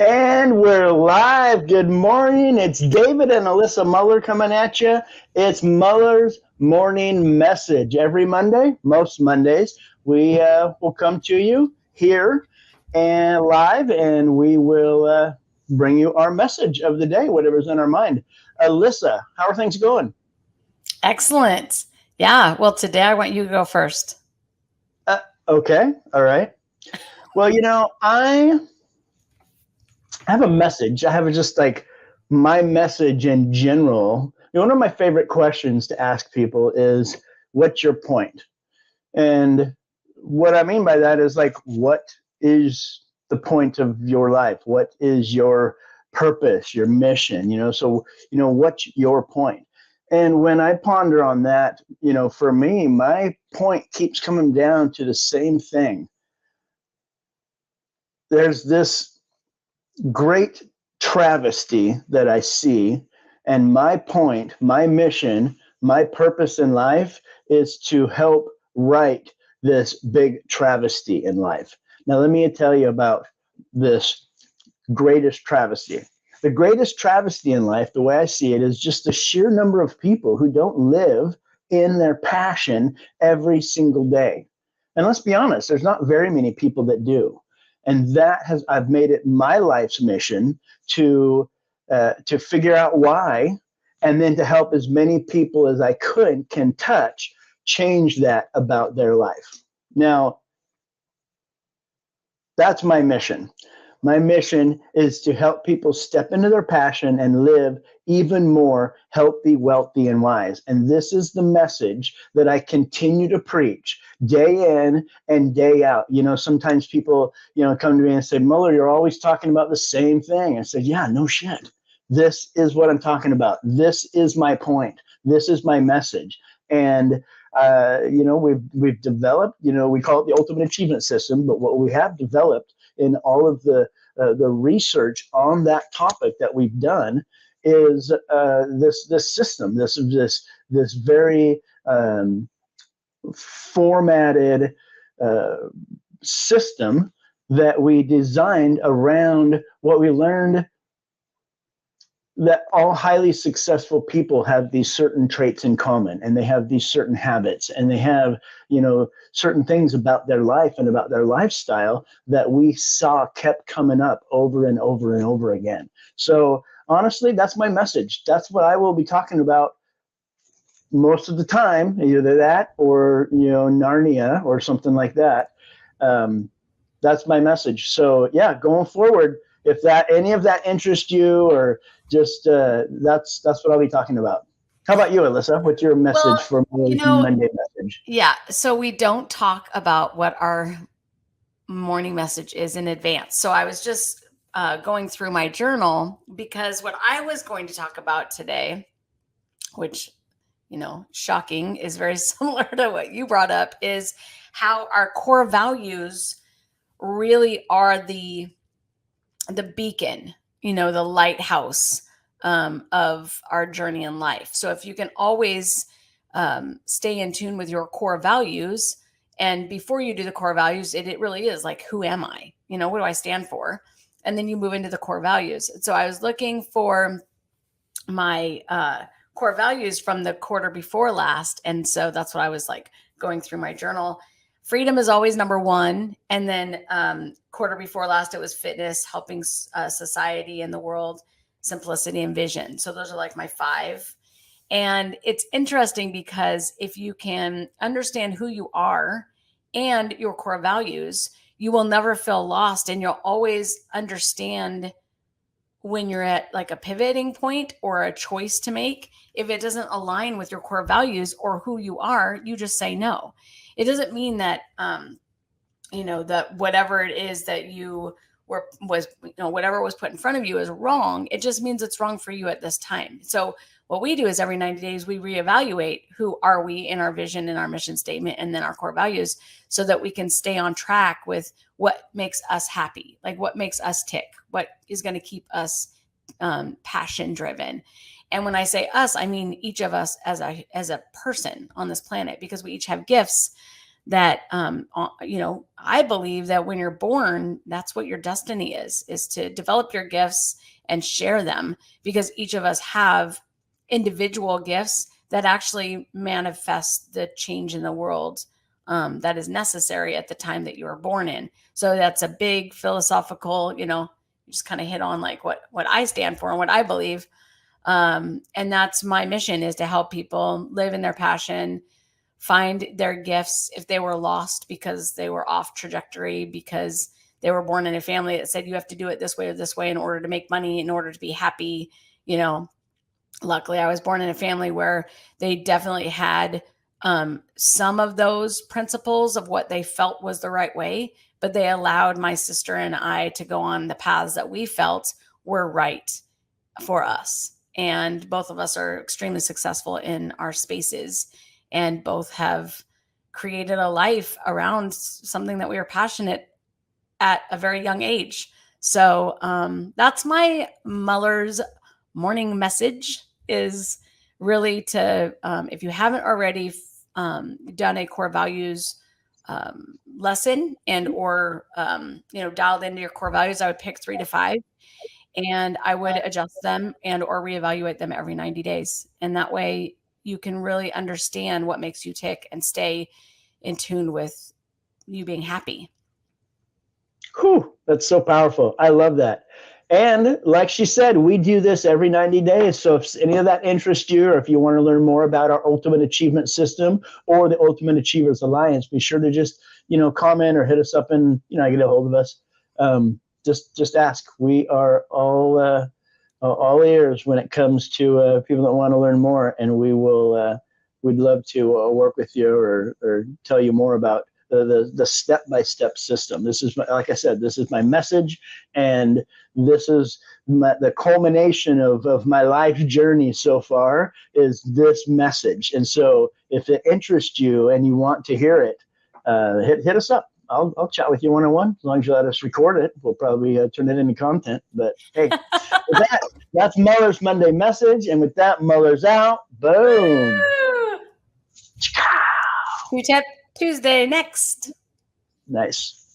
And we're live. Good morning. It's David and Alyssa Muller coming at you. It's Muller's Morning Message. Every Monday, most Mondays, we will come to you here and live, and we will bring you our message of the day, whatever's in our mind. Alyssa, how are things going? Excellent. Yeah. Well, today I want you to go first. Uh, okay. All right. Well, I have a message. I have just like my message in general. One of my favorite questions to ask people is, what's your point? And what I mean by that is like, what is the point of your life? What is your purpose, your mission? What's your point? And when I ponder on that, for me, my point keeps coming down to the same thing. There's this great travesty that I see. And my point, my mission, my purpose in life is to help right this big travesty in life. Now, let me tell you about this greatest travesty. The greatest travesty in life, the way I see it, is just the sheer number of people who don't live in their passion every single day. And let's be honest, there's not very many people that do. And I've made it my life's mission to figure out why, and then to help as many people as I can touch change that about their life. Now, that's my mission. My mission is to help people step into their passion and live even more healthy, wealthy, and wise. And this is the message that I continue to preach day in and day out. Sometimes people, come to me and say, Muller, you're always talking about the same thing. I said, yeah, no shit. This is what I'm talking about. This is my point. This is my message. And we've developed, we call it the ultimate achievement system, but what we have developed in all of the research on that topic that we've done is this system, this very formatted uh, system that we designed around what we learned, that all highly successful people have these certain traits in common, and they have these certain habits, and they have certain things about their life and about their lifestyle that we saw kept coming up over and over and over again. So honestly, that's my message. That's what I will be talking about most of the time, either that or Narnia or something like that. um, that's my message. So yeah, going forward, if that any of that interests you, or just that's what I'll be talking about. How about you, Alyssa? What's your message Well, for you my know, Monday message? yeah. So we don't talk about what our morning message is in advance. So I was just going through my journal because what I was going to talk about today, which, shocking, is very similar to what you brought up, is how our core values really are the beacon, the lighthouse of our journey in life. So if you can always stay in tune with your core values, and before you do the core values, it really is like, who am I? What do I stand for? And then you move into the core values. So I was looking for my core values from the quarter before last. And so that's what I was like going through my journal. Freedom is always number one. And then quarter before last, it was fitness, helping society and the world, simplicity, and vision. So those are like my five. And it's interesting because if you can understand who you are and your core values, you will never feel lost, and you'll always understand when you're at like a pivoting point or a choice to make. If it doesn't align with your core values or who you are, you just say no. It doesn't mean that that whatever it is that you whatever was put in front of you is wrong. It just means it's wrong for you at this time. So what we do is every 90 days we reevaluate who are we in our vision and our mission statement and then our core values, so that we can stay on track with what makes us happy, like what makes us tick, what is going to keep us passion driven. And when I say us, I mean each of us as a person on this planet, because we each have gifts that, I believe that when you're born, that's what your destiny is to develop your gifts and share them, because each of us have individual gifts that actually manifest the change in the world that is necessary at the time that you were born in. So that's a big philosophical, you just kind of hit on like what I stand for and what I believe. And that's my mission, is to help people live in their passion, find their gifts if they were lost because they were off trajectory, because they were born in a family that said you have to do it this way or this way in order to make money, in order to be happy. Luckily I was born in a family where they definitely had some of those principles of what they felt was the right way, but they allowed my sister and I to go on the paths that we felt were right for us. And both of us are extremely successful in our spaces, and both have created a life around something that we are passionate at a very young age. So that's my Mullers morning message, is really to, if you haven't already done a core values lesson and or dialed into your core values, I would pick 3 to 5, and I would adjust them and or reevaluate them every 90 days. And that way you can really understand what makes you tick and stay in tune with you being happy. Whew, that's so powerful. I love that. And like she said, we do this every 90 days. So if any of that interests you, or if you want to learn more about our Ultimate Achievement System or the Ultimate Achievers Alliance, be sure to just, comment or hit us up and, get a hold of us. Just ask. We are all ears when it comes to people that want to learn more, and we'd love to work with you or tell you more about the step-by-step system. This is like I said, this is my message, and this is the culmination of my life journey so far, is this message. And so if it interests you and you want to hear it, hit us up. I'll chat with you one-on-one, as long as you let us record it. We'll probably turn it into content. But hey, with that's Mullers Monday Message. And with that, Mullers out. Boom. Two Tip Tuesday next. Nice.